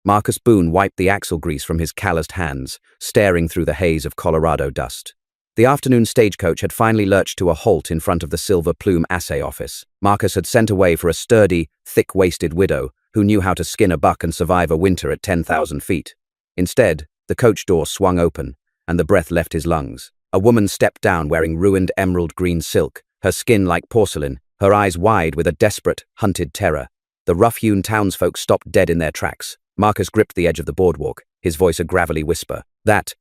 Marcus Boone wiped the axle grease from his calloused hands, staring through the haze of Colorado dust. The afternoon stagecoach had finally lurched to a halt in front of the Silver Plume assay office. Marcus had sent away for a sturdy, thick-waisted widow who knew how to skin a buck and survive a winter at 10,000 feet. Instead, the coach door swung open, and the breath left his lungs. A woman stepped down wearing ruined emerald green silk, her skin like porcelain, her eyes wide with a desperate, hunted terror. The rough-hewn townsfolk stopped dead in their tracks. Marcus gripped the edge of the boardwalk, his voice a gravelly whisper. "That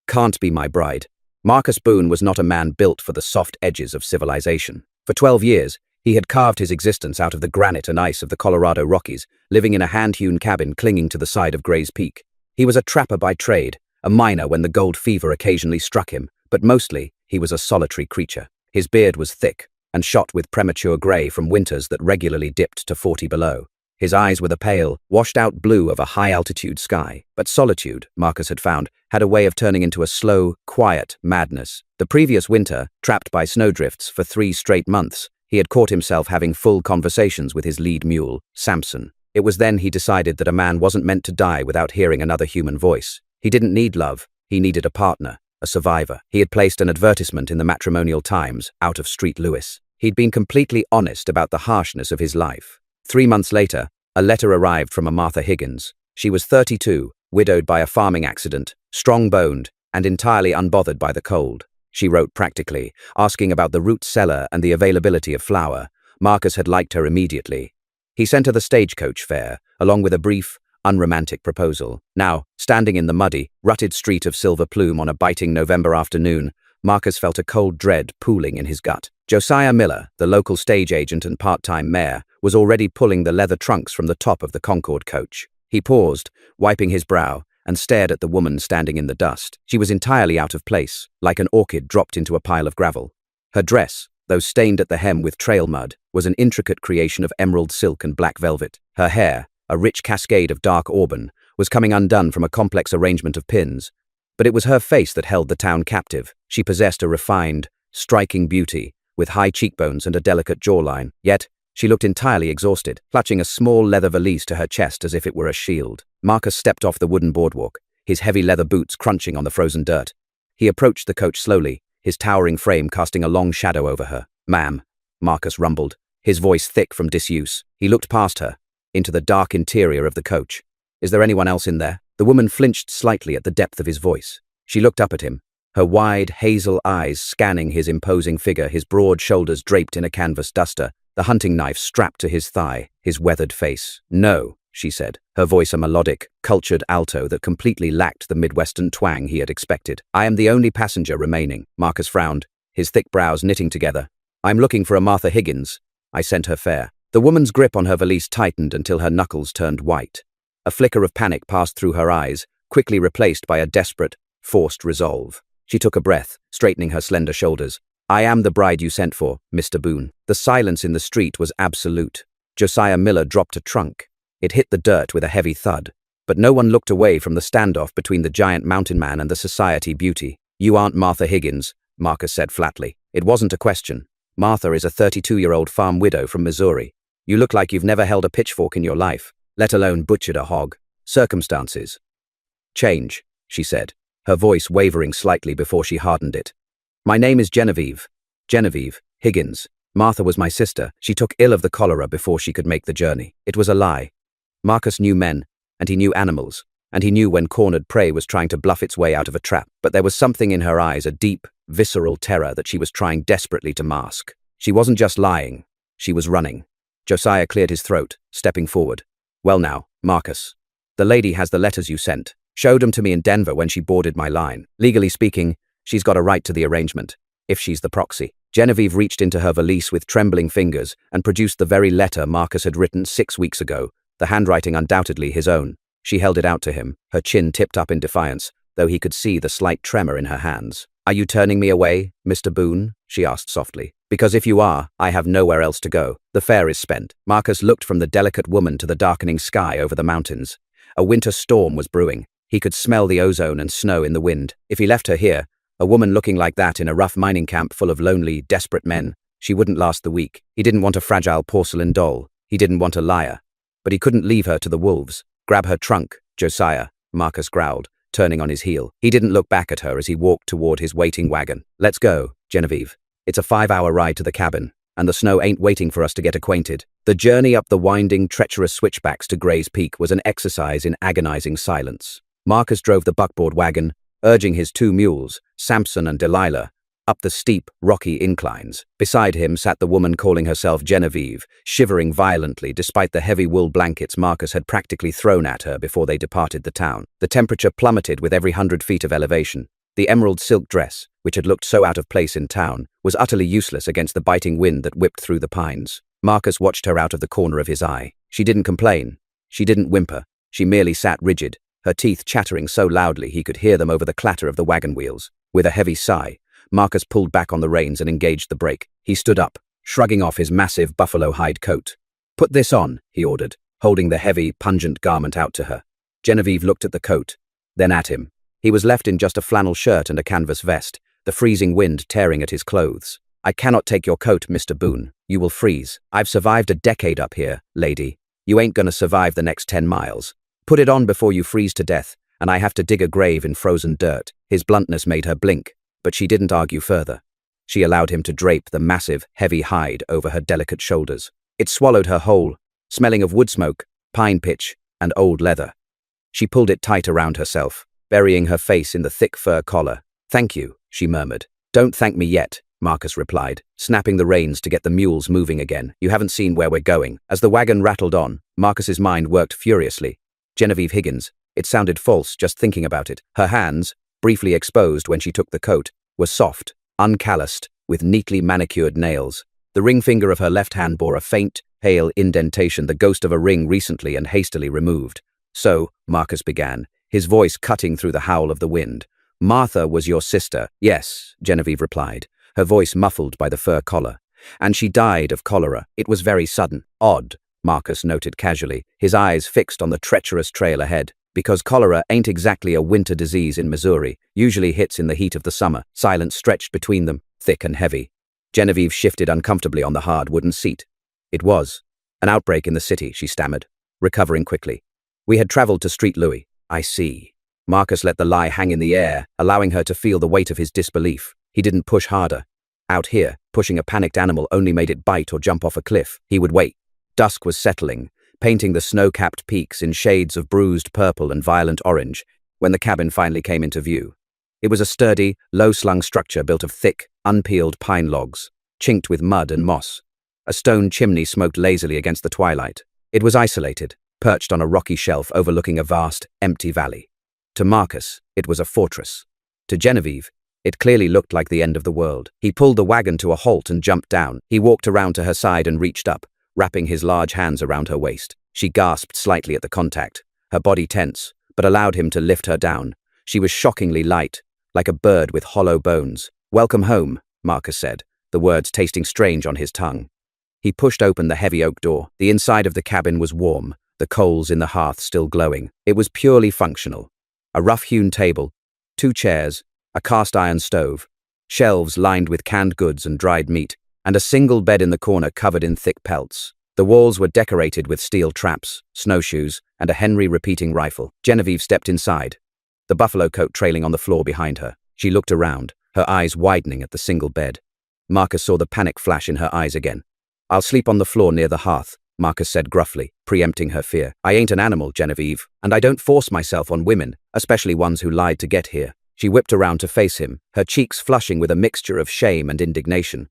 can't be my bride." Marcus Boone was not a man built for the soft edges of civilization. For 12 years, he had carved his existence out of the granite and ice of the Colorado Rockies, living in a hand-hewn cabin clinging to the side of Gray's Peak. He was a trapper by trade, a miner when the gold fever occasionally struck him, but mostly he was a solitary creature. His beard was thick and shot with premature gray from winters that regularly dipped to 40 below. His eyes were the pale, washed-out blue of a high-altitude sky. But solitude, Marcus had found, had a way of turning into a slow, quiet madness. The previous winter, trapped by snowdrifts for 3 straight months, he had caught himself having full conversations with his lead mule, Samson. It was then he decided that a man wasn't meant to die without hearing another human voice. He didn't need love, he needed a partner, a survivor. He had placed an advertisement in the Matrimonial Times, out of Street Lewis. He'd been completely honest about the harshness of his life. 3 months later, a letter arrived from a Martha Higgins. She was 32, widowed by a farming accident, strong-boned, and entirely unbothered by the cold. She wrote practically, asking about the root cellar and the availability of flour. Marcus had liked her immediately. He sent her the stagecoach fare, along with a brief, unromantic proposal. Now, standing in the muddy, rutted street of Silver Plume on a biting November afternoon, Marcus felt a cold dread pooling in his gut. Josiah Miller, the local stage agent and part-time mayor, was already pulling the leather trunks from the top of the Concord coach. He paused, wiping his brow, and stared at the woman standing in the dust. She was entirely out of place, like an orchid dropped into a pile of gravel. Her dress, though stained at the hem with trail mud, was an intricate creation of emerald silk and black velvet. Her hair, a rich cascade of dark auburn, was coming undone from a complex arrangement of pins. But it was her face that held the town captive. She possessed a refined, striking beauty, with high cheekbones and a delicate jawline. Yet, she looked entirely exhausted, clutching a small leather valise to her chest as if it were a shield. Marcus stepped off the wooden boardwalk, his heavy leather boots crunching on the frozen dirt. He approached the coach slowly, his towering frame casting a long shadow over her. "Ma'am," Marcus rumbled, his voice thick from disuse. He looked past her, into the dark interior of the coach. "Is there anyone else in there?" The woman flinched slightly at the depth of his voice. She looked up at him, her wide, hazel eyes scanning his imposing figure, his broad shoulders draped in a canvas duster, the hunting knife strapped to his thigh, his weathered face. "No," she said, her voice a melodic, cultured alto that completely lacked the Midwestern twang he had expected. "I am the only passenger remaining." Marcus frowned, his thick brows knitting together. "I'm looking for a Martha Higgins. I sent her fare." The woman's grip on her valise tightened until her knuckles turned white. A flicker of panic passed through her eyes, quickly replaced by a desperate, forced resolve. She took a breath, straightening her slender shoulders. "I am the bride you sent for, Mr. Boone." The silence in the street was absolute. Josiah Miller dropped a trunk. It hit the dirt with a heavy thud, but no one looked away from the standoff between the giant mountain man and the society beauty. "You aren't Martha Higgins," Marcus said flatly. It wasn't a question. "Martha is a 32-year-old farm widow from Missouri. You look like you've never held a pitchfork in your life, let alone butchered a hog. Circumstances change," she said, her voice wavering slightly before she hardened it. "My name is Genevieve Higgins. Martha was my sister. She took ill of the cholera before she could make the journey." It was a lie. Marcus knew men, and he knew animals, and he knew when cornered prey was trying to bluff its way out of a trap. But there was something in her eyes, a deep, visceral terror that she was trying desperately to mask. She wasn't just lying, she was running. Josiah cleared his throat, stepping forward. "Well now, Marcus, the lady has the letters you sent. Showed them to me in Denver when she boarded my line. Legally speaking, she's got a right to the arrangement, if she's the proxy." Genevieve reached into her valise with trembling fingers and produced the very letter Marcus had written 6 weeks ago, the handwriting undoubtedly his own. She held it out to him, her chin tipped up in defiance, though he could see the slight tremor in her hands. "Are you turning me away, Mr. Boone?" she asked softly. "Because if you are, I have nowhere else to go. The fare is spent." Marcus looked from the delicate woman to the darkening sky over the mountains. A winter storm was brewing. He could smell the ozone and snow in the wind. If he left her here, a woman looking like that in a rough mining camp full of lonely, desperate men, she wouldn't last the week. He didn't want a fragile porcelain doll. He didn't want a liar. But he couldn't leave her to the wolves. Grab her trunk, Josiah, Marcus growled, turning on his heel. He didn't look back at her as he walked toward his waiting wagon. Let's go, Genevieve. It's a 5-hour ride to the cabin, and the snow ain't waiting for us to get acquainted. The journey up the winding, treacherous switchbacks to Gray's Peak was an exercise in agonizing silence. Marcus drove the buckboard wagon, urging his 2 mules, Samson and Delilah, up the steep, rocky inclines. Beside him sat the woman calling herself Genevieve, shivering violently despite the heavy wool blankets Marcus had practically thrown at her before they departed the town. The temperature plummeted with every 100 feet of elevation. The emerald silk dress, which had looked so out of place in town, was utterly useless against the biting wind that whipped through the pines. Marcus watched her out of the corner of his eye. She didn't complain. She didn't whimper. She merely sat rigid, her teeth chattering so loudly he could hear them over the clatter of the wagon wheels. With a heavy sigh, Marcus pulled back on the reins and engaged the brake. He stood up, shrugging off his massive buffalo hide coat. "Put this on," he ordered, holding the heavy, pungent garment out to her. Genevieve looked at the coat, then at him. He was left in just a flannel shirt and a canvas vest, the freezing wind tearing at his clothes. "I cannot take your coat, Mr. Boone. You will freeze. I've survived a decade up here, lady. You ain't gonna survive the next 10 miles. Put it on before you freeze to death, and I have to dig a grave in frozen dirt." His bluntness made her blink, but she didn't argue further. She allowed him to drape the massive, heavy hide over her delicate shoulders. It swallowed her whole, smelling of wood smoke, pine pitch, and old leather. She pulled it tight around herself, burying her face in the thick fur collar. "Thank you," she murmured. "Don't thank me yet," Marcus replied, snapping the reins to get the mules moving again. "You haven't seen where we're going." As the wagon rattled on, Marcus's mind worked furiously. Genevieve Higgins. It sounded false just thinking about it. Her hands, briefly exposed when she took the coat, were soft, uncalloused, with neatly manicured nails. The ring finger of her left hand bore a faint, pale indentation, the ghost of a ring recently and hastily removed. "So," Marcus began, his voice cutting through the howl of the wind. "Martha was your sister." "Yes," Genevieve replied, her voice muffled by the fur collar. "And she died of cholera. It was very sudden." "Odd," Marcus noted casually, his eyes fixed on the treacherous trail ahead. "Because cholera ain't exactly a winter disease in Missouri, usually hits in the heat of the summer." Silence stretched between them, thick and heavy. Genevieve shifted uncomfortably on the hard wooden seat. "It was an outbreak in the city," she stammered, recovering quickly. "We had traveled to Street Louis." "I see." Marcus let the lie hang in the air, allowing her to feel the weight of his disbelief. He didn't push harder. Out here, pushing a panicked animal only made it bite or jump off a cliff. He would wait. Dusk was settling, painting the snow-capped peaks in shades of bruised purple and violent orange, when the cabin finally came into view. It was a sturdy, low-slung structure built of thick, unpeeled pine logs, chinked with mud and moss. A stone chimney smoked lazily against the twilight. It was isolated, perched on a rocky shelf overlooking a vast, empty valley. To Marcus, it was a fortress. To Genevieve, it clearly looked like the end of the world. He pulled the wagon to a halt and jumped down. He walked around to her side and reached up, wrapping his large hands around her waist. She gasped slightly at the contact, her body tense, but allowed him to lift her down. She was shockingly light, like a bird with hollow bones. "Welcome home," Marcus said, the words tasting strange on his tongue. He pushed open the heavy oak door. The inside of the cabin was warm, the coals in the hearth still glowing. It was purely functional. A rough-hewn table, 2 chairs, a cast-iron stove, shelves lined with canned goods and dried meat, and a single bed in the corner covered in thick pelts. The walls were decorated with steel traps, snowshoes, and a Henry repeating rifle. Genevieve stepped inside, the buffalo coat trailing on the floor behind her. She looked around, her eyes widening at the single bed. Marcus saw the panic flash in her eyes again. "I'll sleep on the floor near the hearth," Marcus said gruffly, preempting her fear. "I ain't an animal, Genevieve, and I don't force myself on women, especially ones who lied to get here." She whipped around to face him, her cheeks flushing with a mixture of shame and indignation.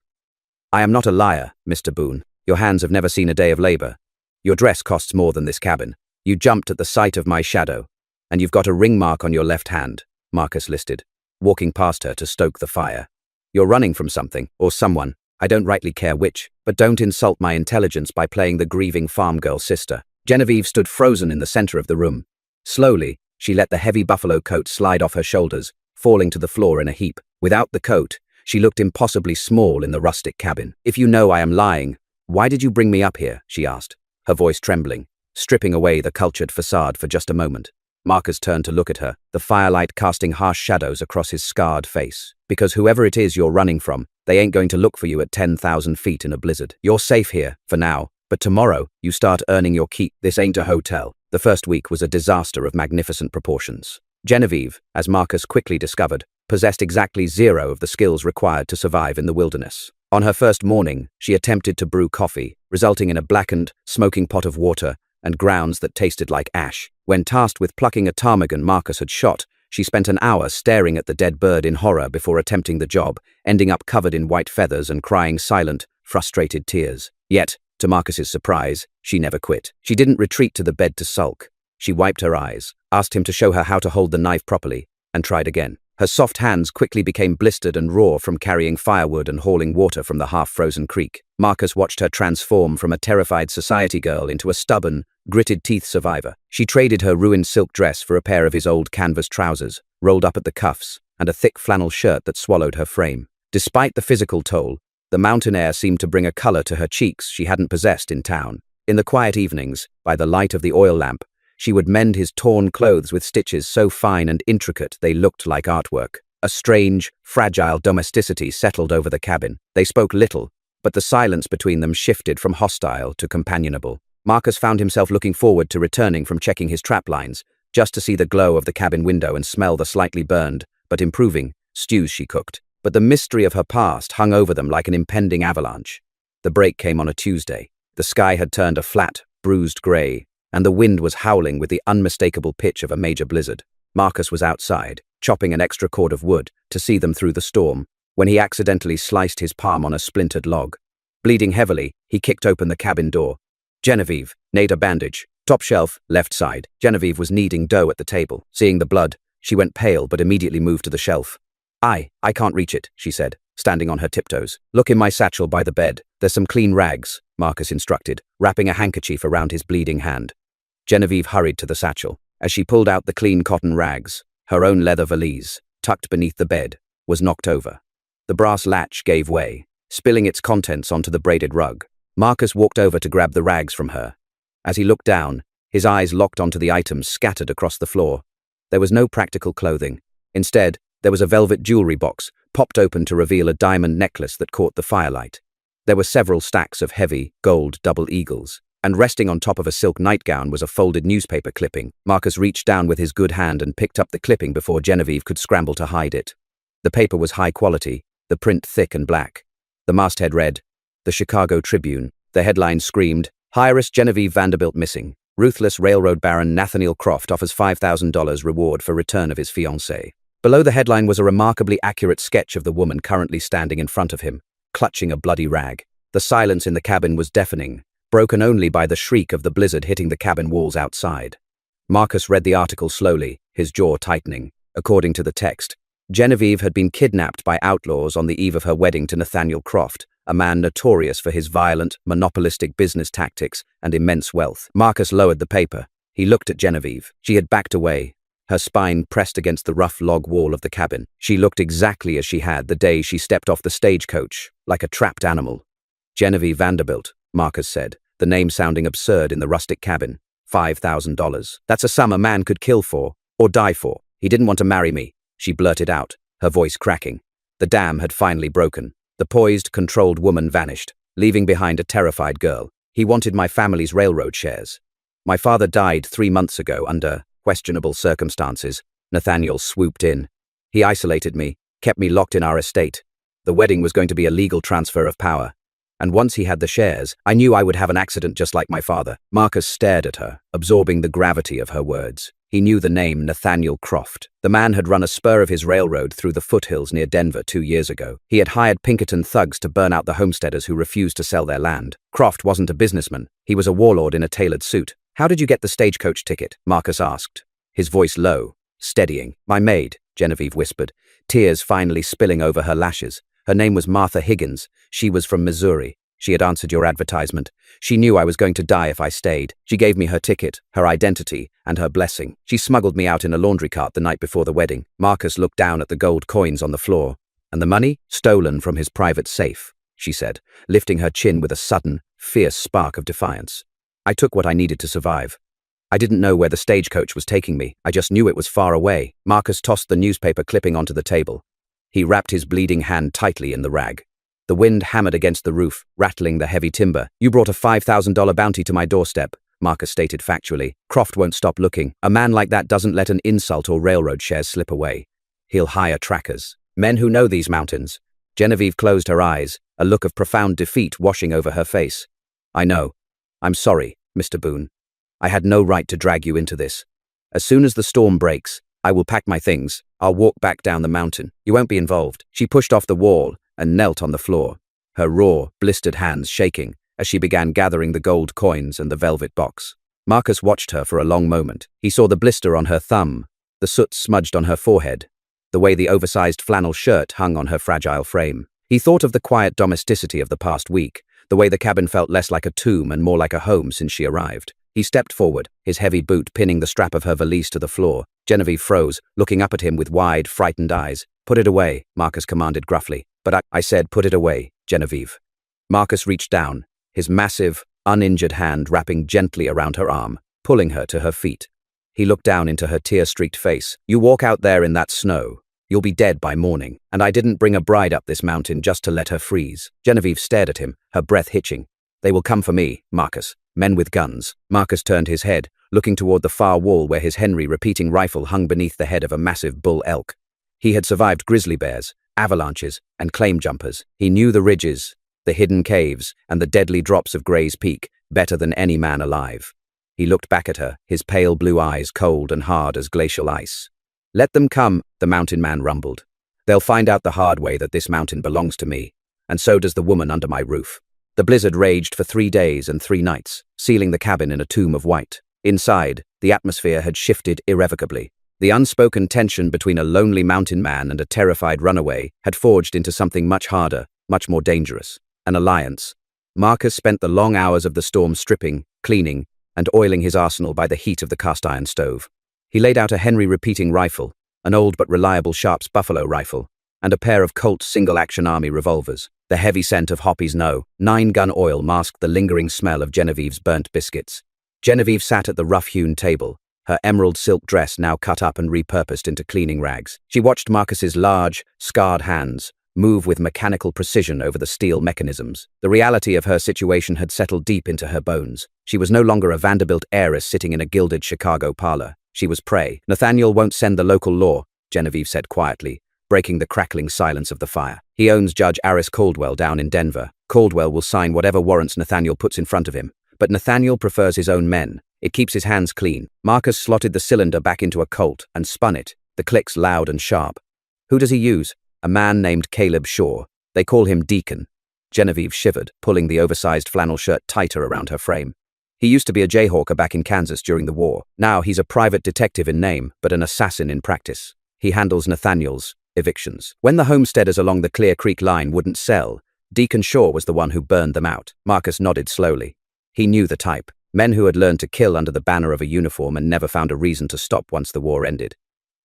"I am not a liar, Mr. Boone. Your hands have never seen a day of labor. Your dress costs more than this cabin. You jumped at the sight of my shadow, and you've got a ring mark on your left hand," Marcus listed, walking past her to stoke the fire. "You're running from something, or someone. I don't rightly care which, but don't insult my intelligence by playing the grieving farm girl sister." Genevieve stood frozen in the center of the room. Slowly, she let the heavy buffalo coat slide off her shoulders, falling to the floor in a heap. Without the coat, she looked impossibly small in the rustic cabin. "If you know I am lying, why did you bring me up here?" she asked, her voice trembling, stripping away the cultured facade for just a moment. Marcus turned to look at her, the firelight casting harsh shadows across his scarred face. "Because whoever it is you're running from, they ain't going to look for you at 10,000 feet in a blizzard. You're safe here, for now, but tomorrow, you start earning your keep. This ain't a hotel." The first week was a disaster of magnificent proportions. Genevieve, as Marcus quickly discovered, possessed exactly 0 of the skills required to survive in the wilderness. On her first morning, she attempted to brew coffee, resulting in a blackened, smoking pot of water and grounds that tasted like ash. When tasked with plucking a ptarmigan Marcus had shot, she spent an hour staring at the dead bird in horror before attempting the job, ending up covered in white feathers and crying silent, frustrated tears. Yet, to Marcus's surprise, she never quit. She didn't retreat to the bed to sulk. She wiped her eyes, asked him to show her how to hold the knife properly, and tried again. Her soft hands quickly became blistered and raw from carrying firewood and hauling water from the half-frozen creek. Marcus watched her transform from a terrified society girl into a stubborn, gritted-teeth survivor. She traded her ruined silk dress for a pair of his old canvas trousers, rolled up at the cuffs, and a thick flannel shirt that swallowed her frame. Despite the physical toll, the mountain air seemed to bring a color to her cheeks she hadn't possessed in town. In the quiet evenings, by the light of the oil lamp, she would mend his torn clothes with stitches so fine and intricate they looked like artwork. A strange, fragile domesticity settled over the cabin. They spoke little, but the silence between them shifted from hostile to companionable. Marcus found himself looking forward to returning from checking his trap lines, just to see the glow of the cabin window and smell the slightly burned, but improving, stews she cooked. But the mystery of her past hung over them like an impending avalanche. The break came on a Tuesday. The sky had turned a flat, bruised grey, and the wind was howling with the unmistakable pitch of a major blizzard. Marcus was outside, chopping an extra cord of wood to see them through the storm, when he accidentally sliced his palm on a splintered log. Bleeding heavily, he kicked open the cabin door. Genevieve, need a bandage. Top shelf, left side. Genevieve was kneading dough at the table. Seeing the blood, she went pale but immediately moved to the shelf. I can't reach it, she said, standing on her tiptoes. Look in my satchel by the bed. There's some clean rags, Marcus instructed, wrapping a handkerchief around his bleeding hand. Genevieve hurried to the satchel. As she pulled out the clean cotton rags, her own leather valise, tucked beneath the bed, was knocked over. The brass latch gave way, spilling its contents onto the braided rug. Marcus walked over to grab the rags from her. As he looked down, his eyes locked onto the items scattered across the floor. There was no practical clothing. Instead, there was a velvet jewelry box, popped open to reveal a diamond necklace that caught the firelight. There were several stacks of heavy, gold double eagles, and resting on top of a silk nightgown was a folded newspaper clipping. Marcus reached down with his good hand and picked up the clipping before Genevieve could scramble to hide it. The paper was high quality, the print thick and black. The masthead read, "The Chicago Tribune." The headline screamed, "Heiress Genevieve Vanderbilt missing. Ruthless railroad baron Nathaniel Croft offers $5,000 reward for return of his fiancée." Below the headline was a remarkably accurate sketch of the woman currently standing in front of him, clutching a bloody rag. The silence in the cabin was deafening, broken only by the shriek of the blizzard hitting the cabin walls outside. Marcus read the article slowly, his jaw tightening. According to the text, Genevieve had been kidnapped by outlaws on the eve of her wedding to Nathaniel Croft, a man notorious for his violent, monopolistic business tactics and immense wealth. Marcus lowered the paper. He looked at Genevieve. She had backed away, her spine pressed against the rough log wall of the cabin. She looked exactly as she had the day she stepped off the stagecoach, like a trapped animal. Genevieve Vanderbilt, Marcus said, the name sounding absurd in the rustic cabin. $5,000. That's a sum a man could kill for, or die for. He didn't want to marry me, she blurted out, her voice cracking. The dam had finally broken. The poised, controlled woman vanished, leaving behind a terrified girl. He wanted my family's railroad shares. My father died 3 months ago under questionable circumstances. Nathaniel swooped in. He isolated me, kept me locked in our estate. The wedding was going to be a legal transfer of power. And once he had the shares, I knew I would have an accident just like my father. Marcus stared at her, absorbing the gravity of her words. He knew the name Nathaniel Croft. The man had run a spur of his railroad through the foothills near Denver 2 years ago. He had hired Pinkerton thugs to burn out the homesteaders who refused to sell their land. Croft wasn't a businessman. He was a warlord in a tailored suit. "How did you get the stagecoach ticket?" Marcus asked, his voice low, steadying. "My maid," Genevieve whispered, tears finally spilling over her lashes. Her name was Martha Higgins. She was from Missouri. She had answered your advertisement. She knew I was going to die if I stayed. She gave me her ticket, her identity, and her blessing. She smuggled me out in a laundry cart the night before the wedding. Marcus looked down at the gold coins on the floor. "And the money? Stolen from his private safe," she said, lifting her chin with a sudden, fierce spark of defiance. "I took what I needed to survive. I didn't know where the stagecoach was taking me. I just knew it was far away." Marcus tossed the newspaper clipping onto the table. He wrapped his bleeding hand tightly in the rag. The wind hammered against the roof, rattling the heavy timber. "You brought a $5,000 bounty to my doorstep. Marcus stated factually. Croft won't stop looking. A man like that doesn't let an insult or railroad shares slip away. He'll hire trackers. Men who know these mountains. Genevieve closed her eyes, a look of profound defeat washing over her face. I know. I'm sorry, Mr. Boone. I had no right to drag you into this. As soon as the storm breaks, I will pack my things. I'll walk back down the mountain. You won't be involved. She pushed off the wall and knelt on the floor, her raw, blistered hands shaking as she began gathering the gold coins and the velvet box. Marcus watched her for a long moment. He saw the blister on her thumb, the soot smudged on her forehead, the way the oversized flannel shirt hung on her fragile frame. He thought of the quiet domesticity of the past week, the way the cabin felt less like a tomb and more like a home since she arrived. He stepped forward, his heavy boot pinning the strap of her valise to the floor. Genevieve froze, looking up at him with wide, frightened eyes. Put it away, Marcus commanded gruffly. But I said put it away, Genevieve. Marcus reached down, his massive, uninjured hand wrapping gently around her arm, pulling her to her feet. He looked down into her tear-streaked face. You walk out there in that snow. You'll be dead by morning. And I didn't bring a bride up this mountain just to let her freeze. Genevieve stared at him, her breath hitching. They will come for me, Marcus. Men with guns. Marcus turned his head, looking toward the far wall where his Henry repeating rifle hung beneath the head of a massive bull elk. He had survived grizzly bears, avalanches, and claim jumpers. He knew the ridges, the hidden caves, and the deadly drops of Gray's Peak better than any man alive. He looked back at her, his pale blue eyes cold and hard as glacial ice. Let them come, the mountain man rumbled. They'll find out the hard way that this mountain belongs to me, and so does the woman under my roof. The blizzard raged for 3 days and 3 nights, sealing the cabin in a tomb of white. Inside, the atmosphere had shifted irrevocably. The unspoken tension between a lonely mountain man and a terrified runaway had forged into something much harder, much more dangerous. An alliance. Marcus spent the long hours of the storm stripping, cleaning, and oiling his arsenal by the heat of the cast-iron stove. He laid out a Henry repeating rifle, an old but reliable Sharp's buffalo rifle, and a pair of Colt single-action army revolvers. The heavy scent of Hoppy's No. 9-gun oil masked the lingering smell of Genevieve's burnt biscuits. Genevieve sat at the rough-hewn table, her emerald silk dress now cut up and repurposed into cleaning rags. She watched Marcus's large, scarred hands move with mechanical precision over the steel mechanisms. The reality of her situation had settled deep into her bones. She was no longer a Vanderbilt heiress sitting in a gilded Chicago parlor. She was prey. Nathaniel won't send the local law, Genevieve said quietly, breaking the crackling silence of the fire. He owns Judge Aris Caldwell down in Denver. Caldwell will sign whatever warrants Nathaniel puts in front of him. But Nathaniel prefers his own men. It keeps his hands clean. Marcus slotted the cylinder back into a Colt and spun it, the clicks loud and sharp. Who does he use? A man named Caleb Shaw. They call him Deacon. Genevieve shivered, pulling the oversized flannel shirt tighter around her frame. He used to be a jayhawker back in Kansas during the war. Now he's a private detective in name, but an assassin in practice. He handles Nathaniel's evictions. When the homesteaders along the Clear Creek line wouldn't sell, Deacon Shaw was the one who burned them out. Marcus nodded slowly. He knew the type. Men who had learned to kill under the banner of a uniform and never found a reason to stop once the war ended.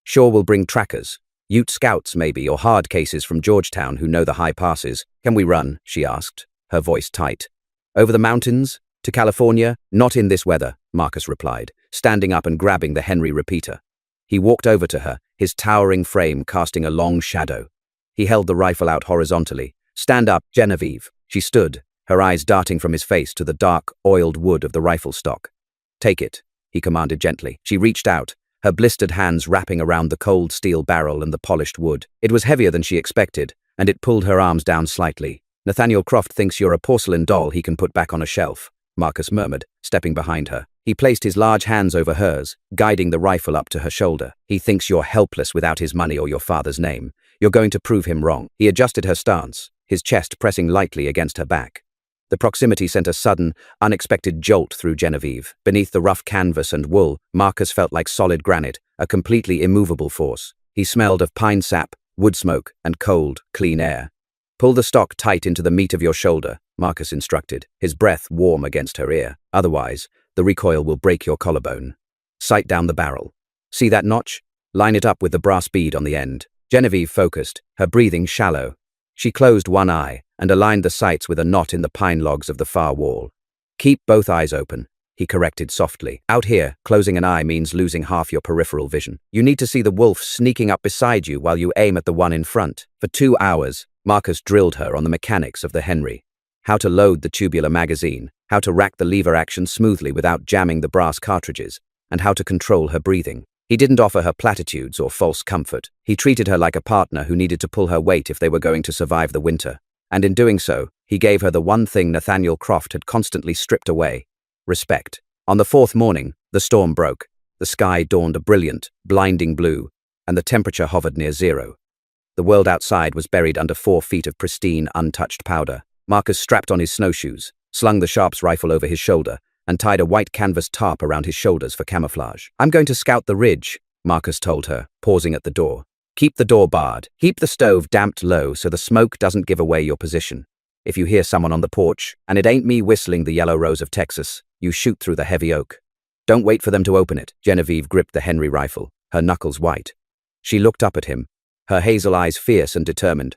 Shaw will bring trackers. Ute scouts, maybe, or hard cases from Georgetown who know the high passes. Can we run? She asked, her voice tight. Over the mountains? To California? Not in this weather, Marcus replied, standing up and grabbing the Henry repeater. He walked over to her, his towering frame casting a long shadow. He held the rifle out horizontally. Stand up, Genevieve. She stood, her eyes darting from his face to the dark, oiled wood of the rifle stock. Take it, he commanded gently. She reached out, her blistered hands wrapping around the cold steel barrel and the polished wood. It was heavier than she expected, and it pulled her arms down slightly. Nathaniel Croft thinks you're a porcelain doll he can put back on a shelf, Marcus murmured, stepping behind her. He placed his large hands over hers, guiding the rifle up to her shoulder. He thinks you're helpless without his money or your father's name. You're going to prove him wrong. He adjusted her stance, his chest pressing lightly against her back. The proximity sent a sudden, unexpected jolt through Genevieve. Beneath the rough canvas and wool, Marcus felt like solid granite, a completely immovable force. He smelled of pine sap, wood smoke, and cold, clean air. Pull the stock tight into the meat of your shoulder, Marcus instructed, his breath warm against her ear. Otherwise, the recoil will break your collarbone. Sight down the barrel. See that notch? Line it up with the brass bead on the end. Genevieve focused, her breathing shallow. She closed one eye and aligned the sights with a knot in the pine logs of the far wall. Keep both eyes open, he corrected softly. Out here, closing an eye means losing half your peripheral vision. You need to see the wolf sneaking up beside you while you aim at the one in front. For 2 hours, Marcus drilled her on the mechanics of the Henry. how to load the tubular magazine, how to rack the lever action smoothly without jamming the brass cartridges, and how to control her breathing. He didn't offer her platitudes or false comfort. He treated her like a partner who needed to pull her weight if they were going to survive the winter. And in doing so, he gave her the one thing Nathaniel Croft had constantly stripped away: respect. On the fourth morning, the storm broke. The sky dawned a brilliant, blinding blue, and the temperature hovered near zero. The world outside was buried under 4 feet of pristine, untouched powder. Marcus strapped on his snowshoes, slung the Sharps rifle over his shoulder, and tied a white canvas tarp around his shoulders for camouflage. "I'm going to scout the ridge," Marcus told her, pausing at the door. "Keep the door barred. Keep the stove damped low so the smoke doesn't give away your position. If you hear someone on the porch, and it ain't me whistling the Yellow Rose of Texas, you shoot through the heavy oak. Don't wait for them to open it." Genevieve gripped the Henry rifle, her knuckles white. She looked up at him, her hazel eyes fierce and determined.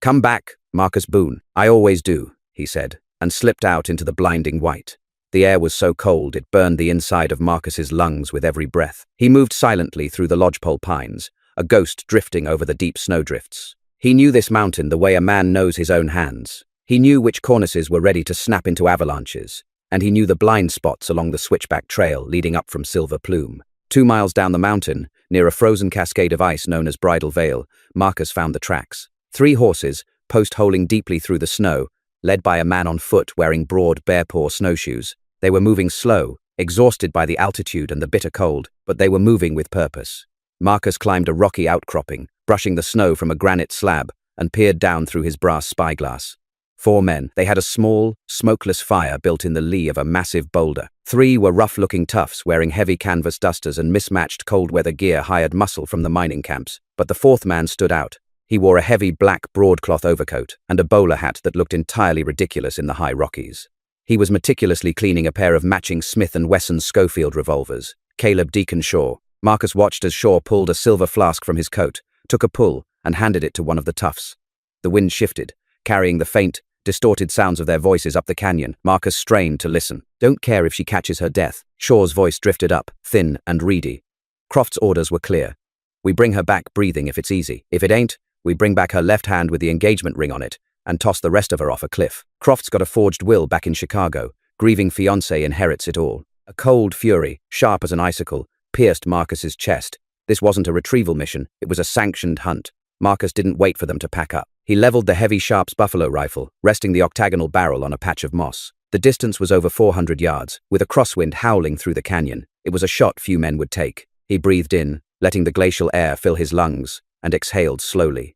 "Come back, Marcus Boone." "I always do," he said, and slipped out into the blinding white. The air was so cold it burned the inside of Marcus's lungs with every breath. He moved silently through the lodgepole pines, a ghost drifting over the deep snowdrifts. He knew this mountain the way a man knows his own hands. He knew which cornices were ready to snap into avalanches, and he knew the blind spots along the switchback trail leading up from Silver Plume. 2 miles down the mountain, near a frozen cascade of ice known as Bridal Veil, Marcus found the tracks. 3 horses, post-holing deeply through the snow, led by a man on foot wearing broad, bare-paw snowshoes. They were moving slow, exhausted by the altitude and the bitter cold, but they were moving with purpose. Marcus climbed a rocky outcropping, brushing the snow from a granite slab, and peered down through his brass spyglass. 4 men. They had a small, smokeless fire built in the lee of a massive boulder. 3 were rough-looking toughs wearing heavy canvas dusters and mismatched cold-weather gear hired muscle from the mining camps. But the 4th man stood out. He wore a heavy black broadcloth overcoat and a bowler hat that looked entirely ridiculous in the high Rockies. He was meticulously cleaning a pair of matching Smith & Wesson Schofield revolvers. Caleb Deacon Shaw. Marcus watched as Shaw pulled a silver flask from his coat, took a pull, and handed it to one of the toughs. The wind shifted, carrying the faint, distorted sounds of their voices up the canyon. Marcus strained to listen. "Don't care if she catches her death." Shaw's voice drifted up, thin and reedy. Croft's orders were clear. "We bring her back breathing if it's easy. If it ain't, we bring back her left hand with the engagement ring on it and toss the rest of her off a cliff." Croft's got a forged will back in Chicago. Grieving fiancé inherits it all. A cold fury, sharp as an icicle, pierced Marcus's chest. This wasn't a retrieval mission, it was a sanctioned hunt. Marcus didn't wait for them to pack up. He leveled the heavy Sharps buffalo rifle, resting the octagonal barrel on a patch of moss. The distance was over 400 yards, with a crosswind howling through the canyon. It was a shot few men would take. He breathed in, letting the glacial air fill his lungs, and exhaled slowly.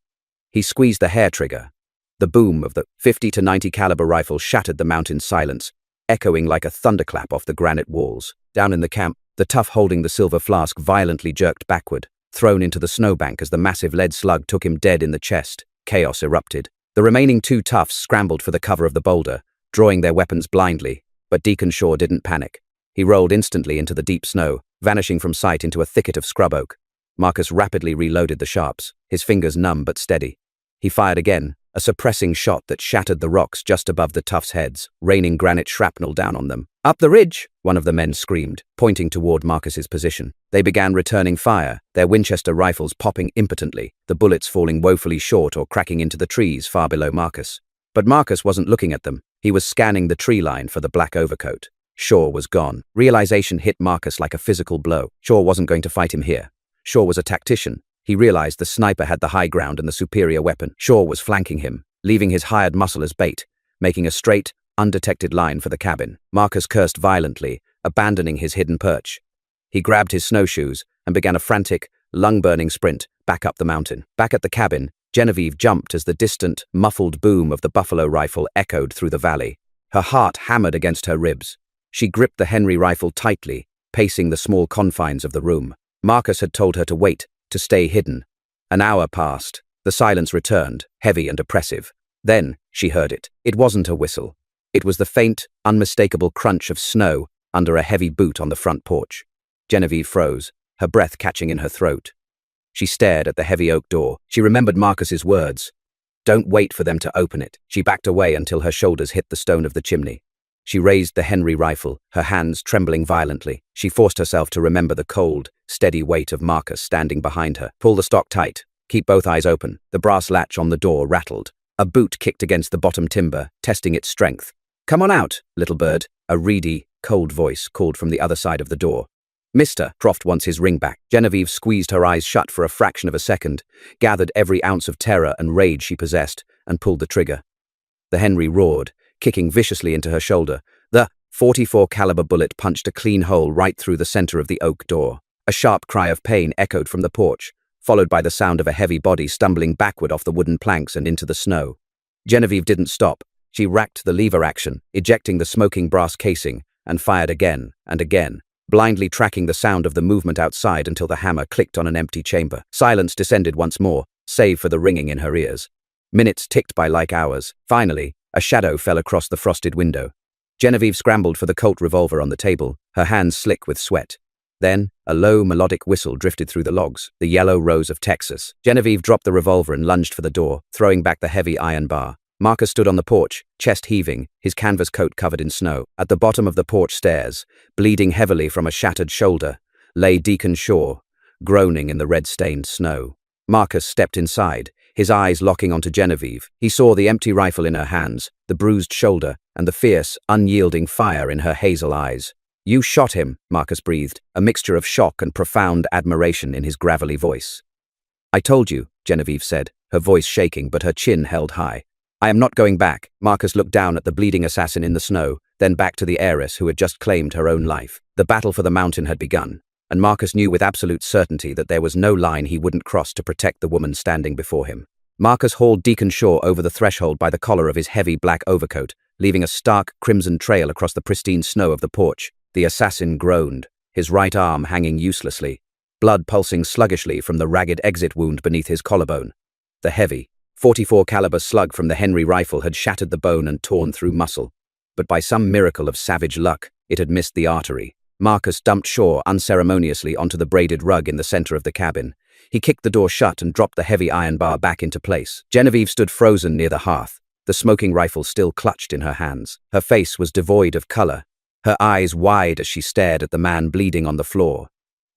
He squeezed the hair trigger. The boom of the 50 to 90 caliber rifle shattered the mountain's silence, echoing like a thunderclap off the granite walls. Down in the camp, the tough holding the silver flask violently jerked backward, thrown into the snowbank as the massive lead slug took him dead in the chest. Chaos erupted. The remaining 2 toughs scrambled for the cover of the boulder, drawing their weapons blindly, but Deacon Shaw didn't panic. He rolled instantly into the deep snow, vanishing from sight into a thicket of scrub oak. Marcus rapidly reloaded the Sharps, his fingers numb but steady. He fired again, a suppressing shot that shattered the rocks just above the toughs' heads, raining granite shrapnel down on them. "Up the ridge!" one of the men screamed, pointing toward Marcus's position. They began returning fire, their Winchester rifles popping impotently, the bullets falling woefully short or cracking into the trees far below Marcus. But Marcus wasn't looking at them. He was scanning the tree line for the black overcoat. Shaw was gone. Realization hit Marcus like a physical blow. Shaw wasn't going to fight him here. Shaw was a tactician. He realized the sniper had the high ground and the superior weapon. Shaw was flanking him, leaving his hired muscle as bait, making a straight, undetected line for the cabin. Marcus cursed violently, abandoning his hidden perch. He grabbed his snowshoes and began a frantic, lung-burning sprint back up the mountain. Back at the cabin, Genevieve jumped as the distant, muffled boom of the buffalo rifle echoed through the valley. Her heart hammered against her ribs. She gripped the Henry rifle tightly, pacing the small confines of the room. Marcus had told her to wait, to stay hidden. An hour passed. The silence returned, heavy and oppressive. Then she heard it. It wasn't a whistle. It was the faint, unmistakable crunch of snow under a heavy boot on the front porch. Genevieve froze, her breath catching in her throat. She stared at the heavy oak door. She remembered Marcus's words. "Don't wait for them to open it." She backed away until her shoulders hit the stone of the chimney. She raised the Henry rifle, her hands trembling violently. She forced herself to remember the cold, steady weight of Marcus standing behind her. "Pull the stock tight. Keep both eyes open." The brass latch on the door rattled. A boot kicked against the bottom timber, testing its strength. "Come on out, little bird," a reedy, cold voice called from the other side of the door. "Mister," Croft wants his ring back. Genevieve squeezed her eyes shut for a fraction of a second, gathered every ounce of terror and rage she possessed, and pulled the trigger. The Henry roared, kicking viciously into her shoulder. The .44 caliber bullet punched a clean hole right through the center of the oak door. A sharp cry of pain echoed from the porch, followed by the sound of a heavy body stumbling backward off the wooden planks and into the snow. Genevieve didn't stop. She racked the lever action, ejecting the smoking brass casing, and fired again and again, blindly tracking the sound of the movement outside until the hammer clicked on an empty chamber. Silence descended once more, save for the ringing in her ears. Minutes ticked by like hours. Finally, a shadow fell across the frosted window. Genevieve scrambled for the Colt revolver on the table, her hands slick with sweat. Then, a low, melodic whistle drifted through the logs, the yellow rose of Texas. Genevieve dropped the revolver and lunged for the door, throwing back the heavy iron bar. Marcus stood on the porch, chest heaving, his canvas coat covered in snow. At the bottom of the porch stairs, bleeding heavily from a shattered shoulder, lay Deacon Shaw, groaning in the red-stained snow. Marcus stepped inside, his eyes locking onto Genevieve. He saw the empty rifle in her hands, the bruised shoulder, and the fierce, unyielding fire in her hazel eyes. "You shot him," Marcus breathed, a mixture of shock and profound admiration in his gravelly voice. "I told you," Genevieve said, her voice shaking but her chin held high. "I am not going back." Marcus looked down at the bleeding assassin in the snow, then back to the heiress who had just claimed her own life. The battle for the mountain had begun, and Marcus knew with absolute certainty that there was no line he wouldn't cross to protect the woman standing before him. Marcus hauled Deacon Shaw over the threshold by the collar of his heavy black overcoat, leaving a stark crimson trail across the pristine snow of the porch. The assassin groaned, his right arm hanging uselessly, blood pulsing sluggishly from the ragged exit wound beneath his collarbone. The heavy .44 caliber slug from the Henry rifle had shattered the bone and torn through muscle, but by some miracle of savage luck, it had missed the artery. Marcus dumped Shaw unceremoniously onto the braided rug in the center of the cabin. He kicked the door shut and dropped the heavy iron bar back into place. Genevieve stood frozen near the hearth, the smoking rifle still clutched in her hands. Her face was devoid of color, her eyes wide as she stared at the man bleeding on the floor.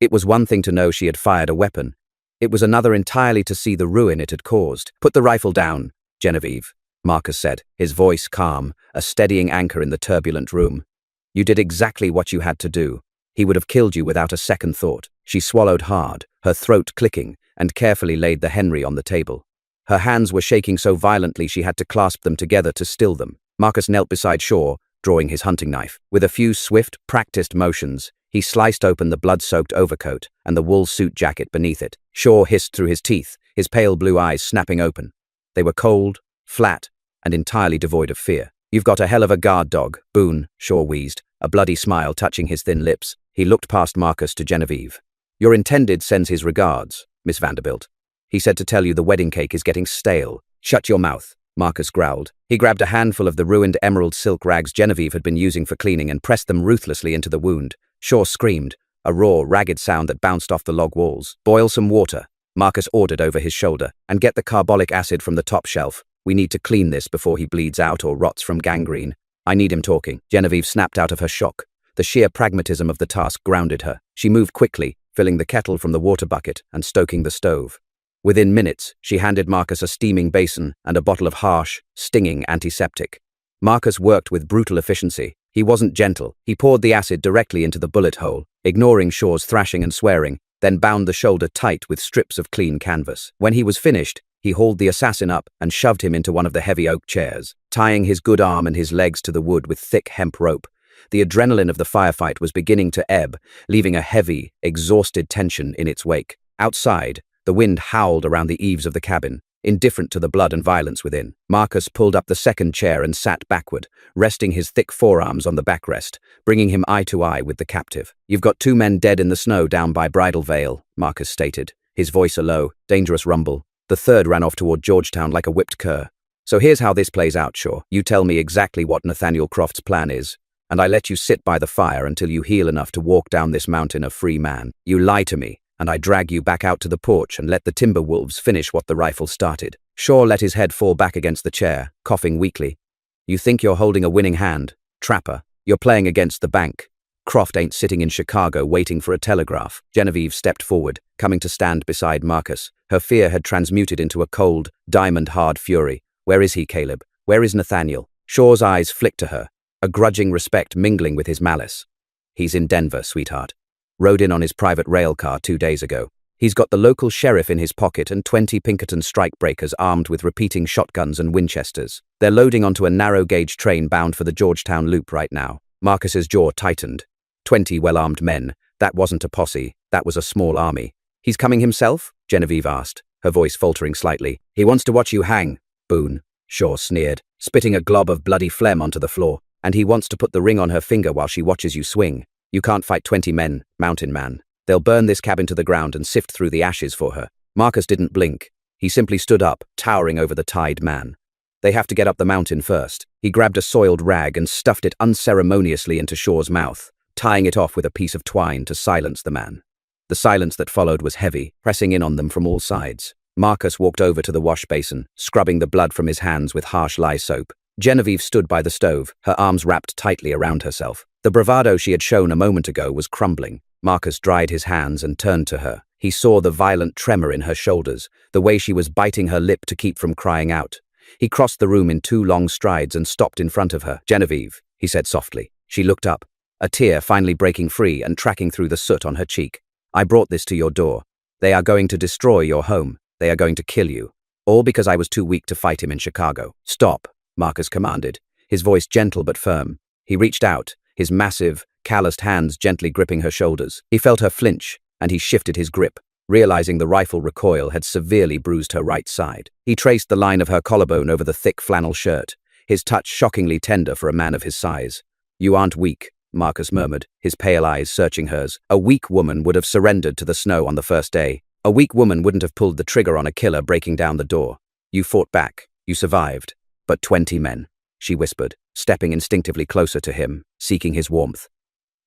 It was one thing to know she had fired a weapon. It was another entirely to see the ruin it had caused. "Put the rifle down, Genevieve," Marcus said, his voice calm, a steadying anchor in the turbulent room. "You did exactly what you had to do. He would have killed you without a second thought." She swallowed hard, her throat clicking, and carefully laid the Henry on the table. Her hands were shaking so violently she had to clasp them together to still them. Marcus knelt beside Shaw, drawing his hunting knife. With a few swift, practiced motions, he sliced open the blood-soaked overcoat and the wool suit jacket beneath it. Shaw hissed through his teeth, his pale blue eyes snapping open. They were cold, flat, and entirely devoid of fear. "You've got a hell of a guard dog, Boone," Shaw wheezed, a bloody smile touching his thin lips. He looked past Marcus to Genevieve. "Your intended sends his regards, Miss Vanderbilt. He said to tell you the wedding cake is getting stale." "Shut your mouth," Marcus growled. He grabbed a handful of the ruined emerald silk rags Genevieve had been using for cleaning and pressed them ruthlessly into the wound. Shaw screamed, a raw, ragged sound that bounced off the log walls. "Boil some water," Marcus ordered over his shoulder, "and get the carbolic acid from the top shelf. We need to clean this before he bleeds out or rots from gangrene. I need him talking." Genevieve snapped out of her shock. The sheer pragmatism of the task grounded her. She moved quickly, filling the kettle from the water bucket and stoking the stove. Within minutes, she handed Marcus a steaming basin and a bottle of harsh, stinging antiseptic. Marcus worked with brutal efficiency. He wasn't gentle. He poured the acid directly into the bullet hole, ignoring Shaw's thrashing and swearing, then bound the shoulder tight with strips of clean canvas. When he was finished, he hauled the assassin up and shoved him into one of the heavy oak chairs, tying his good arm and his legs to the wood with thick hemp rope. The adrenaline of the firefight was beginning to ebb, leaving a heavy, exhausted tension in its wake. Outside, the wind howled around the eaves of the cabin, indifferent to the blood and violence within. Marcus pulled up the second chair and sat backward, resting his thick forearms on the backrest, bringing him eye to eye with the captive. "You've got 2 men dead in the snow down by Bridal Veil," Marcus stated, his voice a low, dangerous rumble. "The third ran off toward Georgetown like a whipped cur. So here's how this plays out, Shaw. You tell me exactly what Nathaniel Croft's plan is, and I let you sit by the fire until you heal enough to walk down this mountain a free man. You lie to me, and I drag you back out to the porch and let the timber wolves finish what the rifle started." Shaw let his head fall back against the chair, coughing weakly. "You think you're holding a winning hand, trapper? You're playing against the bank. Croft ain't sitting in Chicago waiting for a telegraph." Genevieve stepped forward, coming to stand beside Marcus. Her fear had transmuted into a cold, diamond-hard fury. Where is he, Caleb? Where is Nathaniel? Shaw's eyes flicked to her, a grudging respect mingling with his malice. He's in Denver, sweetheart. Rode in on his private rail car 2 days ago. He's got the local sheriff in his pocket and 20 Pinkerton strikebreakers armed with repeating shotguns and Winchesters. They're loading onto a narrow-gauge train bound for the Georgetown Loop right now. Marcus's jaw tightened. 20 well-armed men. That wasn't a posse. That was a small army. He's coming himself? Genevieve asked, her voice faltering slightly. He wants to watch you hang. Boone. Shaw sneered, spitting a glob of bloody phlegm onto the floor. And he wants to put the ring on her finger while she watches you swing. You can't fight 20 men, mountain man. They'll burn this cabin to the ground and sift through the ashes for her. Marcus didn't blink. He simply stood up, towering over the tied man. They have to get up the mountain first. He grabbed a soiled rag and stuffed it unceremoniously into Shaw's mouth, tying it off with a piece of twine to silence the man. The silence that followed was heavy, pressing in on them from all sides. Marcus walked over to the wash basin, scrubbing the blood from his hands with harsh lye soap. Genevieve stood by the stove, her arms wrapped tightly around herself. The bravado she had shown a moment ago was crumbling. Marcus dried his hands and turned to her. He saw the violent tremor in her shoulders, the way she was biting her lip to keep from crying out. He crossed the room in 2 long strides and stopped in front of her. Genevieve, he said softly. She looked up, a tear finally breaking free and tracking through the soot on her cheek. I brought this to your door. They are going to destroy your home. They are going to kill you. All because I was too weak to fight him in Chicago. Stop, Marcus commanded, his voice gentle but firm. He reached out, his massive, calloused hands gently gripping her shoulders. He felt her flinch, and he shifted his grip, realizing the rifle recoil had severely bruised her right side. He traced the line of her collarbone over the thick flannel shirt, his touch shockingly tender for a man of his size. You aren't weak, Marcus murmured, his pale eyes searching hers. A weak woman would have surrendered to the snow on the first day. A weak woman wouldn't have pulled the trigger on a killer breaking down the door. You fought back. You survived. But 20 men, she whispered, stepping instinctively closer to him, seeking his warmth.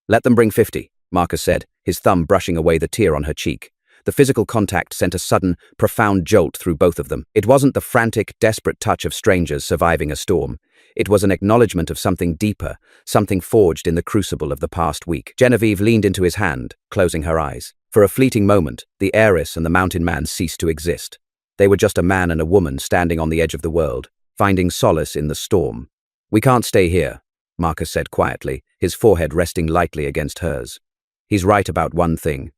Let them bring 50, Marcus said, his thumb brushing away the tear on her cheek. The physical contact sent a sudden, profound jolt through both of them. It wasn't the frantic, desperate touch of strangers surviving a storm. It was an acknowledgement of something deeper, something forged in the crucible of the past week. Genevieve leaned into his hand, closing her eyes. For a fleeting moment, the heiress and the mountain man ceased to exist. They were just a man and a woman standing on the edge of the world, finding solace in the storm. We can't stay here, Marcus said quietly, his forehead resting lightly against hers. He's right about one thing.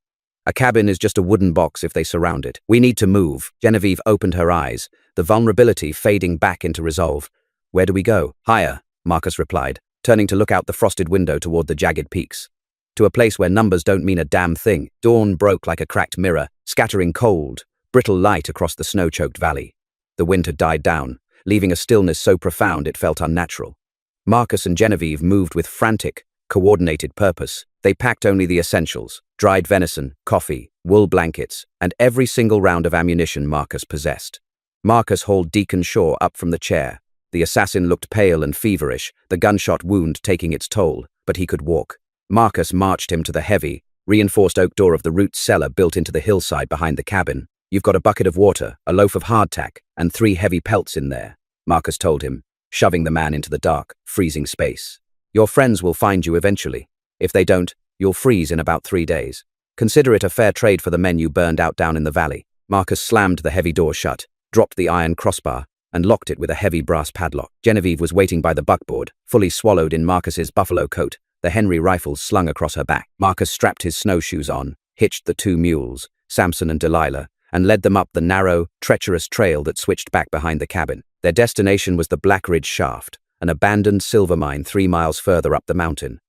A cabin is just a wooden box if they surround it. We need to move. Genevieve opened her eyes, the vulnerability fading back into resolve. Where do we go? Higher, Marcus replied, turning to look out the frosted window toward the jagged peaks. To a place where numbers don't mean a damn thing. Dawn broke like a cracked mirror, scattering cold, brittle light across the snow-choked valley. The wind had died down, leaving a stillness so profound it felt unnatural. Marcus and Genevieve moved with frantic, coordinated purpose. They packed only the essentials: dried venison, coffee, wool blankets, and every single round of ammunition Marcus possessed. Marcus hauled Deacon Shaw up from the chair. The assassin looked pale and feverish, the gunshot wound taking its toll, but he could walk. Marcus marched him to the heavy, reinforced oak door of the root cellar built into the hillside behind the cabin. You've got a bucket of water, a loaf of hardtack, and 3 heavy pelts in there, Marcus told him, shoving the man into the dark, freezing space. Your friends will find you eventually. If they don't, you'll freeze in about 3 days. Consider it a fair trade for the men you burned out down in the valley. Marcus slammed the heavy door shut, dropped the iron crossbar, and locked it with a heavy brass padlock. Genevieve was waiting by the buckboard, fully swallowed in Marcus's buffalo coat, the Henry rifles slung across her back. Marcus strapped his snowshoes on, hitched the 2 mules, Samson and Delilah, and led them up the narrow, treacherous trail that switched back behind the cabin. Their destination was the Black Ridge Shaft, an abandoned silver mine 3 miles further up the mountain.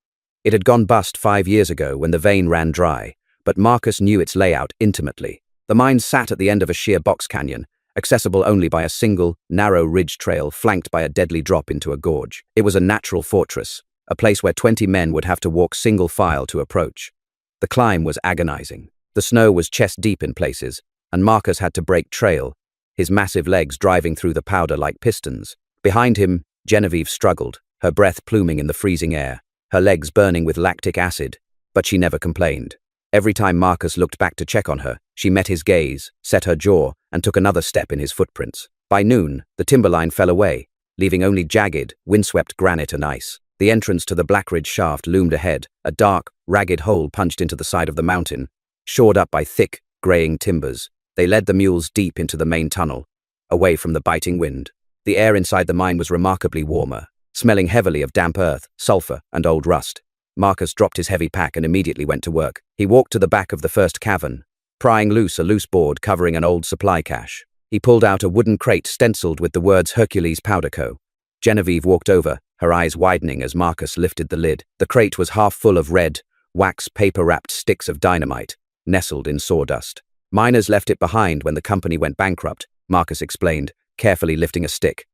It had gone bust 5 years ago when the vein ran dry, but Marcus knew its layout intimately. The mine sat at the end of a sheer box canyon, accessible only by a single, narrow ridge trail flanked by a deadly drop into a gorge. It was a natural fortress, a place where 20 men would have to walk single file to approach. The climb was agonizing. The snow was chest-deep in places, and Marcus had to break trail, his massive legs driving through the powder like pistons. Behind him, Genevieve struggled, her breath pluming in the freezing air, her legs burning with lactic acid, but she never complained. Every time Marcus looked back to check on her, she met his gaze, set her jaw, and took another step in his footprints. By noon, the timberline fell away, leaving only jagged, windswept granite and ice. The entrance to the Black Ridge Shaft loomed ahead, a dark, ragged hole punched into the side of the mountain, shored up by thick, graying timbers. They led the mules deep into the main tunnel, away from the biting wind. The air inside the mine was remarkably warmer, smelling heavily of damp earth, sulfur, and old rust. Marcus dropped his heavy pack and immediately went to work. He walked to the back of the first cavern, prying loose a loose board covering an old supply cache. He pulled out a wooden crate stenciled with the words Hercules Powder Co. Genevieve walked over, her eyes widening as Marcus lifted the lid. The crate was half full of red, wax paper-wrapped sticks of dynamite, nestled in sawdust. Miners left it behind when the company went bankrupt, Marcus explained, carefully lifting a stick.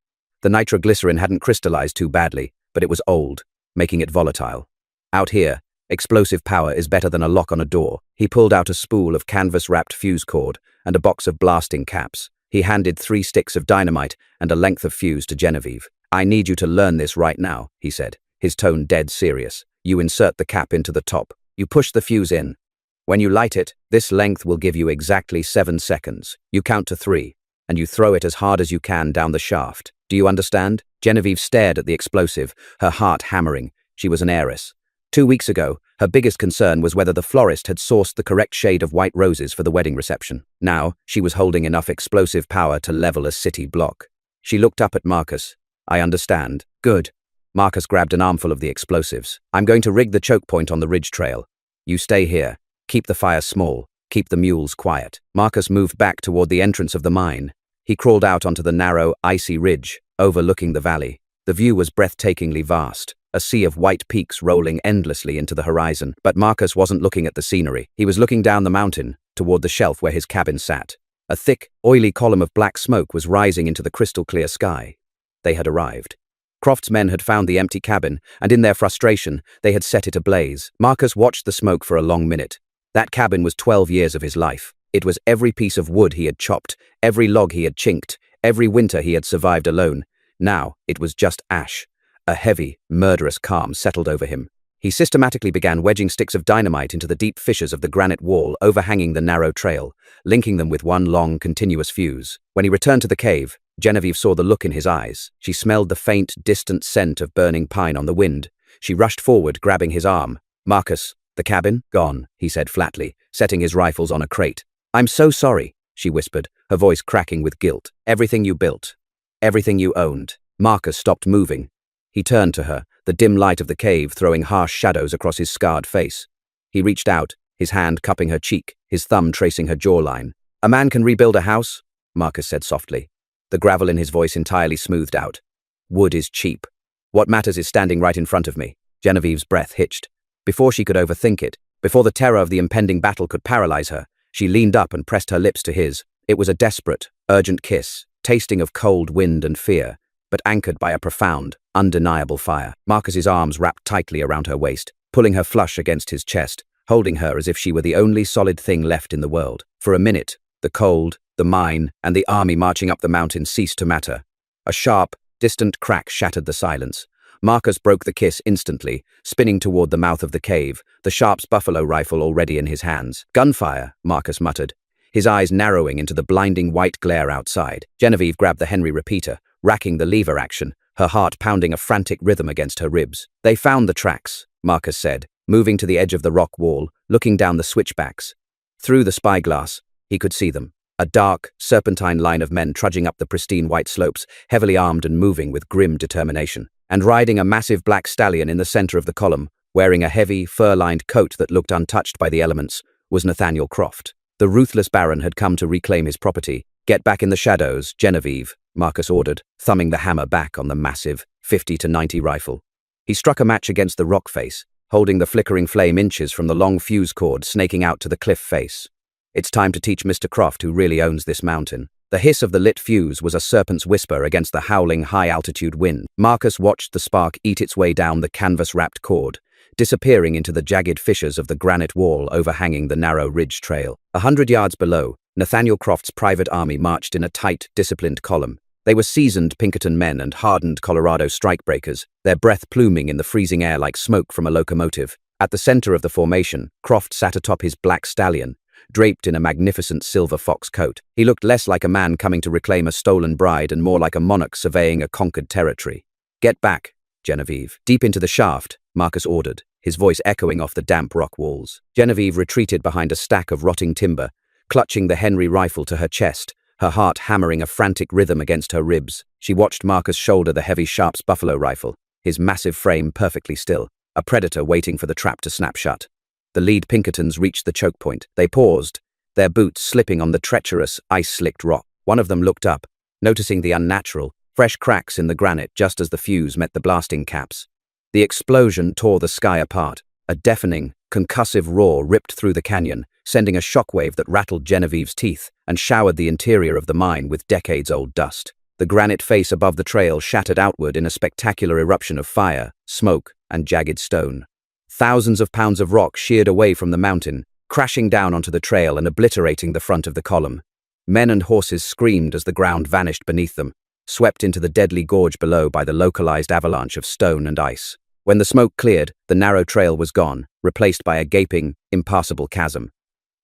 The nitroglycerin hadn't crystallized too badly, but it was old, making it volatile. Out here, explosive power is better than a lock on a door. He pulled out a spool of canvas-wrapped fuse cord and a box of blasting caps. He handed 3 sticks of dynamite and a length of fuse to Genevieve. "I need you to learn this right now," he said, his tone dead serious. "You insert the cap into the top. You push the fuse in. When you light it, this length will give you exactly 7 seconds. You count to 3, and you throw it as hard as you can down the shaft. Do you understand?" Genevieve stared at the explosive, her heart hammering. She was an heiress. 2 weeks ago, her biggest concern was whether the florist had sourced the correct shade of white roses for the wedding reception. Now, she was holding enough explosive power to level a city block. She looked up at Marcus. "I understand." "Good." Marcus grabbed an armful of the explosives. "I'm going to rig the choke point on the ridge trail. You stay here. Keep the fire small. Keep the mules quiet." Marcus moved back toward the entrance of the mine. He crawled out onto the narrow, icy ridge, overlooking the valley. The view was breathtakingly vast, a sea of white peaks rolling endlessly into the horizon. But Marcus wasn't looking at the scenery. He was looking down the mountain, toward the shelf where his cabin sat. A thick, oily column of black smoke was rising into the crystal-clear sky. They had arrived. Croft's men had found the empty cabin, and in their frustration, they had set it ablaze. Marcus watched the smoke for a long minute. That cabin was 12 years of his life. It was every piece of wood he had chopped, every log he had chinked, every winter he had survived alone. Now, it was just ash. A heavy, murderous calm settled over him. He systematically began wedging sticks of dynamite into the deep fissures of the granite wall overhanging the narrow trail, linking them with one long, continuous fuse. When he returned to the cave, Genevieve saw the look in his eyes. She smelled the faint, distant scent of burning pine on the wind. She rushed forward, grabbing his arm. "Marcus, the cabin? Gone," he said flatly, setting his rifles on a crate. "I'm so sorry," she whispered, her voice cracking with guilt. "Everything you built. Everything you owned." Marcus stopped moving. He turned to her, the dim light of the cave throwing harsh shadows across his scarred face. He reached out, his hand cupping her cheek, his thumb tracing her jawline. "A man can rebuild a house," Marcus said softly. The gravel in his voice entirely smoothed out. "Wood is cheap. What matters is standing right in front of me." Genevieve's breath hitched. Before she could overthink it, before the terror of the impending battle could paralyze her, she leaned up and pressed her lips to his. It was a desperate, urgent kiss, tasting of cold wind and fear, but anchored by a profound, undeniable fire. Marcus's arms wrapped tightly around her waist, pulling her flush against his chest, holding her as if she were the only solid thing left in the world. For a minute, the cold, the mine, and the army marching up the mountain ceased to matter. A sharp, distant crack shattered the silence. Marcus broke the kiss instantly, spinning toward the mouth of the cave, the Sharp's buffalo rifle already in his hands. "Gunfire," Marcus muttered, his eyes narrowing into the blinding white glare outside. Genevieve grabbed the Henry repeater, racking the lever action, her heart pounding a frantic rhythm against her ribs. "They found the tracks," Marcus said, moving to the edge of the rock wall, looking down the switchbacks. Through the spyglass, he could see them. A dark, serpentine line of men trudging up the pristine white slopes, heavily armed and moving with grim determination. And riding a massive black stallion in the center of the column, wearing a heavy, fur-lined coat that looked untouched by the elements, was Nathaniel Croft. The ruthless baron had come to reclaim his property. "Get back in the shadows, Genevieve," Marcus ordered, thumbing the hammer back on the massive 50-90 rifle. He struck a match against the rock face, holding the flickering flame inches from the long fuse cord snaking out to the cliff face. "It's time to teach Mr. Croft who really owns this mountain." The hiss of the lit fuse was a serpent's whisper against the howling high-altitude wind. Marcus watched the spark eat its way down the canvas-wrapped cord, disappearing into the jagged fissures of the granite wall overhanging the narrow ridge trail. 100 yards below, Nathaniel Croft's private army marched in a tight, disciplined column. They were seasoned Pinkerton men and hardened Colorado strikebreakers, their breath pluming in the freezing air like smoke from a locomotive. At the center of the formation, Croft sat atop his black stallion, draped in a magnificent silver fox coat. He looked less like a man coming to reclaim a stolen bride and more like a monarch surveying a conquered territory. "Get back, Genevieve." Deep into the shaft, Marcus ordered, his voice echoing off the damp rock walls. Genevieve retreated behind a stack of rotting timber, clutching the Henry rifle to her chest, her heart hammering a frantic rhythm against her ribs. She watched Marcus shoulder the heavy Sharps buffalo rifle, his massive frame perfectly still, a predator waiting for the trap to snap shut. The lead Pinkertons reached the choke point. They paused, their boots slipping on the treacherous, ice-slicked rock. One of them looked up, noticing the unnatural, fresh cracks in the granite just as the fuse met the blasting caps. The explosion tore the sky apart. A deafening, concussive roar ripped through the canyon, sending a shockwave that rattled Genevieve's teeth and showered the interior of the mine with decades-old dust. The granite face above the trail shattered outward in a spectacular eruption of fire, smoke, and jagged stone. Thousands of pounds of rock sheared away from the mountain, crashing down onto the trail and obliterating the front of the column. Men and horses screamed as the ground vanished beneath them, swept into the deadly gorge below by the localized avalanche of stone and ice. When the smoke cleared, the narrow trail was gone, replaced by a gaping, impassable chasm.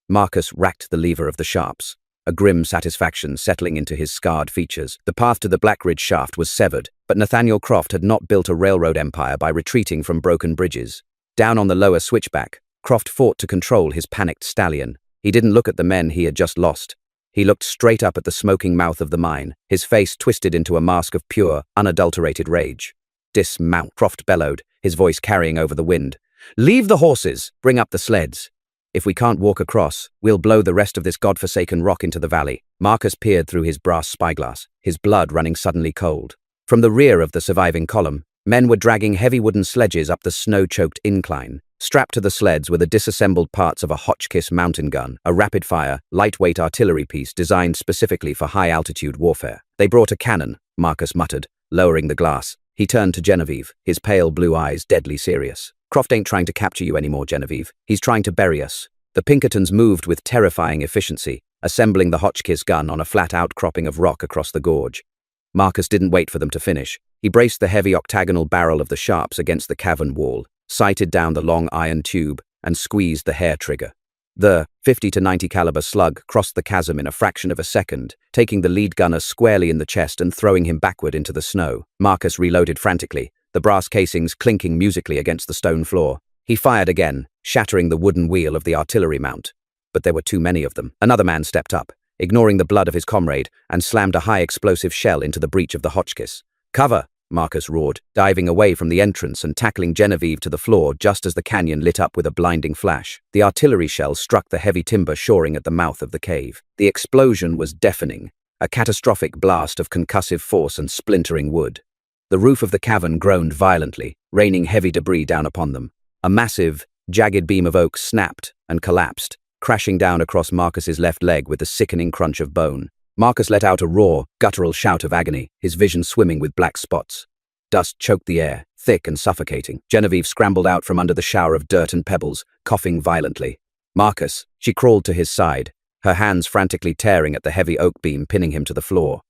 Marcus racked the lever of the Sharps, a grim satisfaction settling into his scarred features. The path to the Black Ridge shaft was severed, but Nathaniel Croft had not built a railroad empire by retreating from broken bridges. Down on the lower switchback, Croft fought to control his panicked stallion. He didn't look at the men he had just lost. He looked straight up at the smoking mouth of the mine, his face twisted into a mask of pure, unadulterated rage. "Dismount," Croft bellowed, his voice carrying over the wind. "Leave the horses! Bring up the sleds! If we can't walk across, we'll blow the rest of this godforsaken rock into the valley." Marcus peered through his brass spyglass, his blood running suddenly cold. From the rear of the surviving column, men were dragging heavy wooden sledges up the snow-choked incline. Strapped to the sleds were the disassembled parts of a Hotchkiss mountain gun, a rapid-fire, lightweight artillery piece designed specifically for high-altitude warfare. "They brought a cannon," Marcus muttered, lowering the glass. He turned to Genevieve, his pale blue eyes deadly serious. "Croft ain't trying to capture you anymore, Genevieve. He's trying to bury us." The Pinkertons moved with terrifying efficiency, assembling the Hotchkiss gun on a flat outcropping of rock across the gorge. Marcus didn't wait for them to finish. He braced the heavy octagonal barrel of the Sharps against the cavern wall, sighted down the long iron tube, and squeezed the hair trigger. The 50 to 90 caliber slug crossed the chasm in a fraction of a second, taking the lead gunner squarely in the chest and throwing him backward into the snow. Marcus reloaded frantically, the brass casings clinking musically against the stone floor. He fired again, shattering the wooden wheel of the artillery mount. But there were too many of them. Another man stepped up, ignoring the blood of his comrade, and slammed a high-explosive shell into the breech of the Hotchkiss. "Cover!" Marcus roared, diving away from the entrance and tackling Genevieve to the floor just as the canyon lit up with a blinding flash. The artillery shell struck the heavy timber shoring at the mouth of the cave. The explosion was deafening, a catastrophic blast of concussive force and splintering wood. The roof of the cavern groaned violently, raining heavy debris down upon them. A massive, jagged beam of oak snapped and collapsed, crashing down across Marcus's left leg with a sickening crunch of bone. Marcus let out a raw, guttural shout of agony, his vision swimming with black spots. Dust choked the air, thick and suffocating. Genevieve scrambled out from under the shower of dirt and pebbles, coughing violently. "Marcus!" She crawled to his side, her hands frantically tearing at the heavy oak beam pinning him to the floor.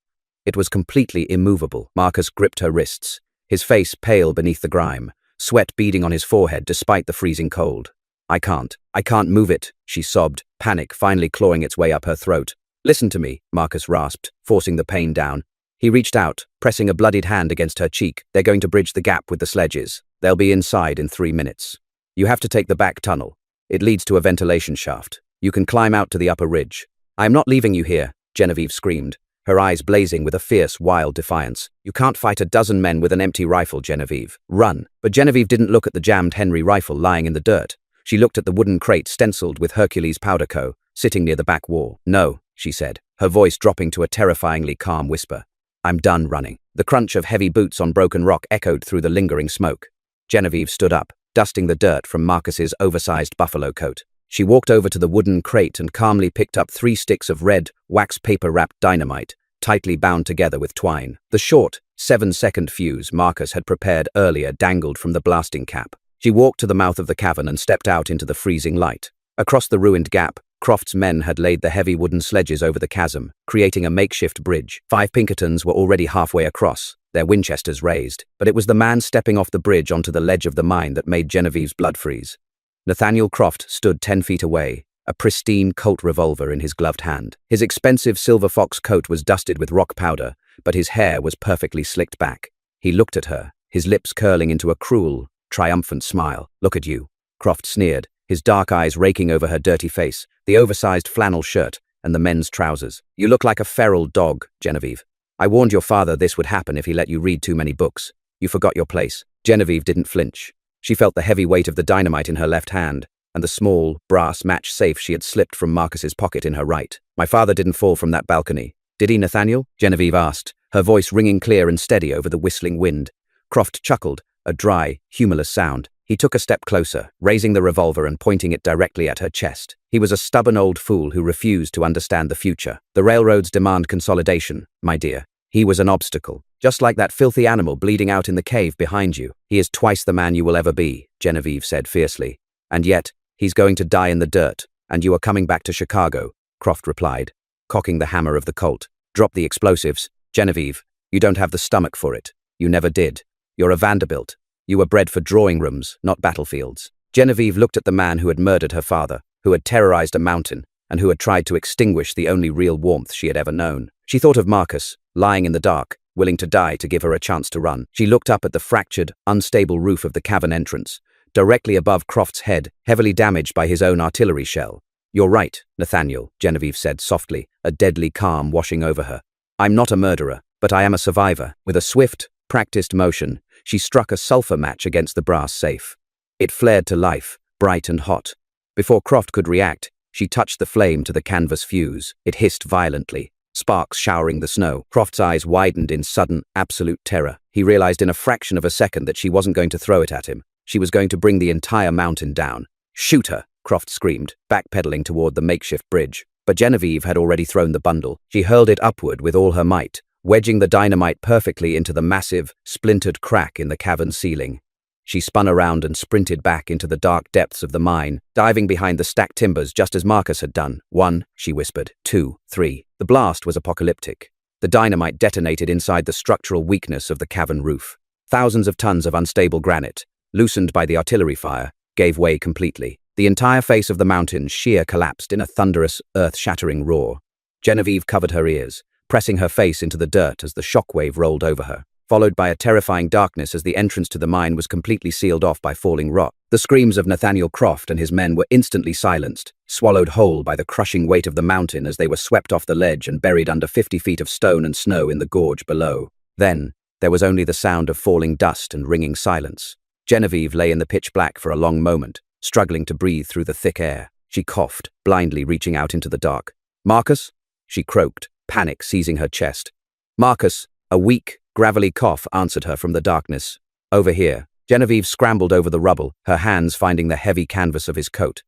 It was completely immovable. Marcus gripped her wrists, his face pale beneath the grime, sweat beading on his forehead despite the freezing cold. I can't move it," she sobbed, panic finally clawing its way up her throat. "Listen to me," Marcus rasped, forcing the pain down. He reached out, pressing a bloodied hand against her cheek. "They're going to bridge the gap with the sledges. They'll be inside in 3 minutes. You have to take the back tunnel. It leads to a ventilation shaft. You can climb out to the upper ridge." "I am not leaving you here," Genevieve screamed, her eyes blazing with a fierce, wild defiance. "You can't fight a dozen men with an empty rifle, Genevieve. Run." But Genevieve didn't look at the jammed Henry rifle lying in the dirt. She looked at the wooden crate stenciled with Hercules Powder Co., sitting near the back wall. "No," she said, her voice dropping to a terrifyingly calm whisper. "I'm done running." The crunch of heavy boots on broken rock echoed through the lingering smoke. Genevieve stood up, dusting the dirt from Marcus's oversized buffalo coat. She walked over to the wooden crate and calmly picked up 3 sticks of red, wax paper-wrapped dynamite, tightly bound together with twine. The short, 7-second fuse Marcus had prepared earlier dangled from the blasting cap. She walked to the mouth of the cavern and stepped out into the freezing light. Across the ruined gap, Croft's men had laid the heavy wooden sledges over the chasm, creating a makeshift bridge. 5 Pinkertons were already halfway across, their Winchesters raised, but it was the man stepping off the bridge onto the ledge of the mine that made Genevieve's blood freeze. Nathaniel Croft stood 10 feet away, a pristine Colt revolver in his gloved hand. His expensive silver fox coat was dusted with rock powder, but his hair was perfectly slicked back. He looked at her, his lips curling into a cruel, triumphant smile. "Look at you," Croft sneered, his dark eyes raking over her dirty face, the oversized flannel shirt, and the men's trousers. "You look like a feral dog, Genevieve. I warned your father this would happen if he let you read too many books. You forgot your place." Genevieve didn't flinch. She felt the heavy weight of the dynamite in her left hand, and the small, brass match safe she had slipped from Marcus's pocket in her right. "My father didn't fall from that balcony, did he, Nathaniel?" Genevieve asked, her voice ringing clear and steady over the whistling wind. Croft chuckled, a dry, humorless sound. He took a step closer, raising the revolver and pointing it directly at her chest. "He was a stubborn old fool who refused to understand the future. The railroads demand consolidation, my dear. He was an obstacle, just like that filthy animal bleeding out in the cave behind you. He is twice the man you will ever be," Genevieve said fiercely. "And yet, he's going to die in the dirt, and you are coming back to Chicago," Croft replied, cocking the hammer of the Colt. "Drop the explosives, Genevieve. You don't have the stomach for it. You never did. You're a Vanderbilt. You were bred for drawing rooms, not battlefields." Genevieve looked at the man who had murdered her father, who had terrorized a mountain, and who had tried to extinguish the only real warmth she had ever known. She thought of Marcus, lying in the dark, willing to die to give her a chance to run. She looked up at the fractured, unstable roof of the cavern entrance, directly above Croft's head, heavily damaged by his own artillery shell. "You're right, Nathaniel," Genevieve said softly, a deadly calm washing over her. "I'm not a murderer, but I am a survivor." With a swift, practiced motion, she struck a sulfur match against the brass safe. It flared to life, bright and hot. Before Croft could react, she touched the flame to the canvas fuse. It hissed violently, sparks showering the snow. Croft's eyes widened in sudden, absolute terror. He realized in a fraction of a second that she wasn't going to throw it at him. She was going to bring the entire mountain down. "Shoot her!" Croft screamed, backpedaling toward the makeshift bridge. But Genevieve had already thrown the bundle. She hurled it upward with all her might, wedging the dynamite perfectly into the massive, splintered crack in the cavern ceiling. She spun around and sprinted back into the dark depths of the mine, diving behind the stacked timbers just as Marcus had done. "1," she whispered. "2, 3. The blast was apocalyptic. The dynamite detonated inside the structural weakness of the cavern roof. Thousands of tons of unstable granite, loosened by the artillery fire, gave way completely. The entire face of the mountain sheer collapsed in a thunderous, earth-shattering roar. Genevieve covered her ears, pressing her face into the dirt as the shockwave rolled over her, followed by a terrifying darkness as the entrance to the mine was completely sealed off by falling rock. The screams of Nathaniel Croft and his men were instantly silenced, swallowed whole by the crushing weight of the mountain as they were swept off the ledge and buried under 50 feet of stone and snow in the gorge below. Then, there was only the sound of falling dust and ringing silence. Genevieve lay in the pitch black for a long moment, struggling to breathe through the thick air. She coughed, blindly reaching out into the dark. "Marcus?" she croaked, panic seizing her chest. "Marcus," a weak, gravelly cough answered her from the darkness. "Over here." Genevieve scrambled over the rubble, her hands finding the heavy canvas of his coat.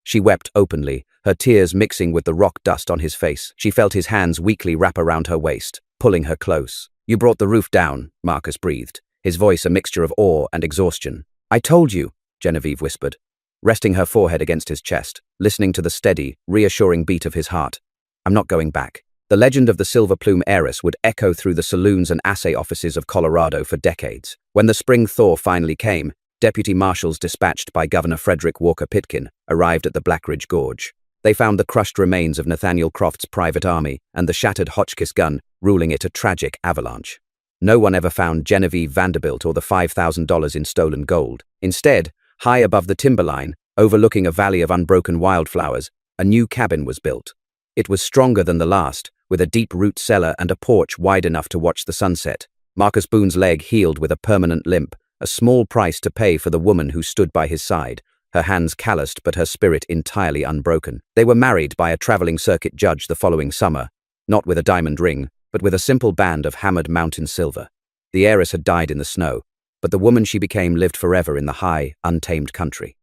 She wept openly, her tears mixing with the rock dust on his face. She felt his hands weakly wrap around her waist, pulling her close. "You brought the roof down," Marcus breathed, his voice a mixture of awe and exhaustion. "I told you," Genevieve whispered, resting her forehead against his chest, listening to the steady, reassuring beat of his heart. "I'm not going back." The legend of the Silver Plume heiress would echo through the saloons and assay offices of Colorado for decades. When the spring thaw finally came, deputy marshals dispatched by Governor Frederick Walker Pitkin arrived at the Black Ridge Gorge. They found the crushed remains of Nathaniel Croft's private army and the shattered Hotchkiss gun, ruling it a tragic avalanche. No one ever found Genevieve Vanderbilt or the $5,000 in stolen gold. Instead, high above the timberline, overlooking a valley of unbroken wildflowers, a new cabin was built. It was stronger than the last, with a deep-root cellar and a porch wide enough to watch the sunset. Marcus Boone's leg healed with a permanent limp, a small price to pay for the woman who stood by his side, her hands calloused but her spirit entirely unbroken. They were married by a traveling circuit judge the following summer, not with a diamond ring, but with a simple band of hammered mountain silver. The heiress had died in the snow, but the woman she became lived forever in the high, untamed country.